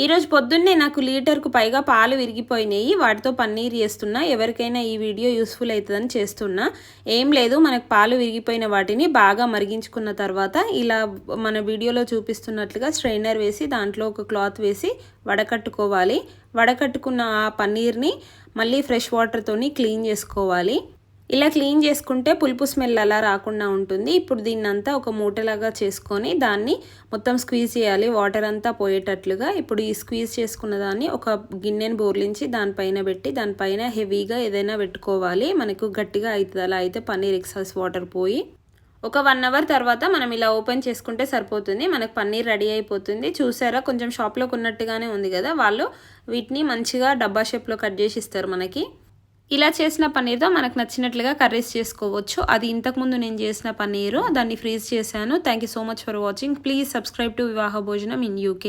ఈరోజు పొద్దున్నే నాకు లీటర్కు పైగా పాలు విరిగిపోయినాయి. వాటితో పన్నీర్ చేస్తున్నా. ఎవరికైనా ఈ వీడియో యూస్ఫుల్ అవుతుందని చేస్తున్నా. ఏం లేదు, మనకు పాలు విరిగిపోయిన వాటిని బాగా మరిగించుకున్న తర్వాత ఇలా మన వీడియోలో చూపిస్తున్నట్లుగా స్ట్రైనర్ వేసి దాంట్లో ఒక క్లాత్ వేసి వడకట్టుకోవాలి. వడకట్టుకున్న ఆ పన్నీర్ని మళ్ళీ ఫ్రెష్ వాటర్తోని క్లీన్ చేసుకోవాలి. ఇలా క్లీన్ చేసుకుంటే పులుపు స్మెల్ అలా రాకుండా ఉంటుంది. ఇప్పుడు దీన్నంతా ఒక మూటలాగా చేసుకొని దాన్ని మొత్తం స్క్వీజ్ చేయాలి, వాటర్ అంతా పోయేటట్లుగా. ఇప్పుడు ఈ స్క్వీజ్ చేసుకున్న దాన్ని ఒక గిన్నెని బోర్లించి దానిపైన పెట్టి దానిపైన హెవీగా ఏదైనా పెట్టుకోవాలి. మనకు గట్టిగా అవుతుంది. అలా అయితే పన్నీర్ ఎక్సెస్ వాటర్ పోయి ఒక 1 అవర్ తర్వాత మనం ఇలా ఓపెన్ చేసుకుంటే సరిపోతుంది. మనకు పన్నీర్ రెడీ అయిపోతుంది. చూసారా, కొంచెం షాప్లో కొన్నట్టుగానే ఉంది కదా. వాళ్ళు వీటిని మంచిగా డబ్బా షేప్లో కట్ చేసి ఇస్తారు మనకి. ఇలా చేసిన పన్నీర్తో మనకు నచ్చినట్లుగా కర్రీస్ చేసుకోవచ్చు. అది ఇంతకుముందు నేను చేసిన పన్నీరు, దాన్ని ఫ్రీజ్ చేశాను. Thank you so much for watching. Please subscribe to వివాహ భోజనం ఇన్ UK.